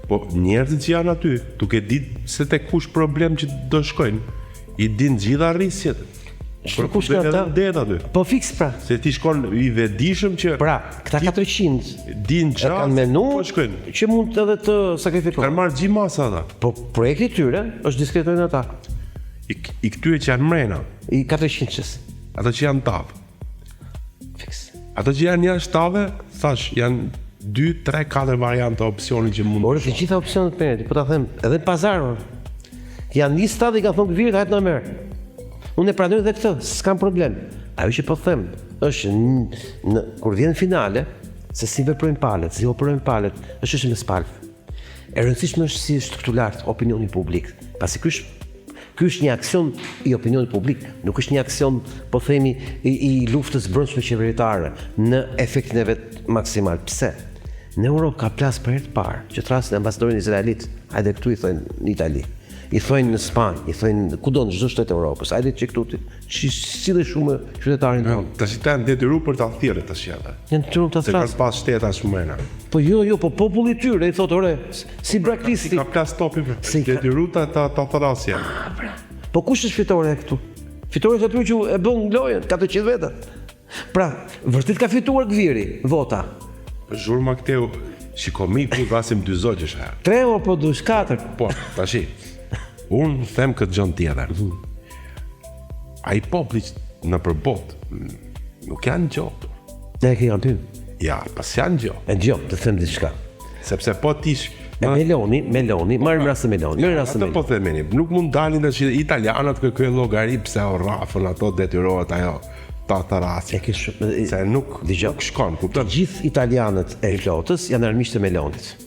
Po njerëzit që janë aty, duke ditë se tek kush problem që do shkojnë, i din gjitha rrisjet. Kush nga ata? Det aty. Po fiks pra. Se ti shkon i vetëdijshëm që Pra, këta 400 din e kanë gjatë menu po shkojnë. që mund edhe të sakrifikojnë. Kanë marrë gjimasa ata. Po projekti i tyre është diskretojnë ata. I këtyre që janë mrena, I 400-qës. ato që janë tavë. Fiks. Ato që janë jashtë tave, thash, janë 2, 3, 4 variante opsioni që mund. Por të gjitha opsionet për po ta them, edhe në pazar, janë një stad i kanë thonë këvirit, hajtë në merë. Unë e pranoj dhe këtë, s'kam problem. Ajo që po them, është kur vjen finale, se si veprojnë palët, si operojnë palët, është me spalë. E rëndësishme është si është këtu lartë opinioni publik. Pasi ky është një aksion i opinionit publik, nuk është një aksion, po themi, i luftës brendshme qeveritare në efektin e vet maksimal. Pse? Në Europë ka plas për herë të parë që thrasin ambasadorin izraelit, hajde këtu i thonë në Itali, i thonë në Spanjë, i thonë kudo në çdo shtet Europës, hajde që këtu si dhe shumë qytetarin tonë. Tash ta janë detyruar për ta thirrë tash ata. Janë detyruar ta Se kanë thrasin. pas shteta shumëna. Po jo, po populli i tyre i thotë, ore, si braktisti. Ka plas topi për. Si ka- Detyruar ta thrasja. Po kush është fitore këtu? Fitore është aty që e bën lojën 400 veta. Pra, vërtet ka fituar Gviri vota. Për zhurma këteu, shikomi ku vasim 2 zogjësh herë. 3 apo 4. Po, tashi. Unë them këtë gjën tjetër. Ai populli në përbot nuk janë gjotë. Ne e kemi ty. Ja, pas janë gjotë. E dëgjoj, të them diçka. Sepse po tish E Meloni, marrim rast të Meloni. Merr rast të Ato po Meloni. themeni, nuk mund dalin tash italianët kërkojnë llogari pse o rafën ato detyrohet ajo ta tharasë. E ke shumë. Se nuk Dëgjoj. shkon, Të kupton? gjithë italianët e flotës janë armiqtë të Melonit.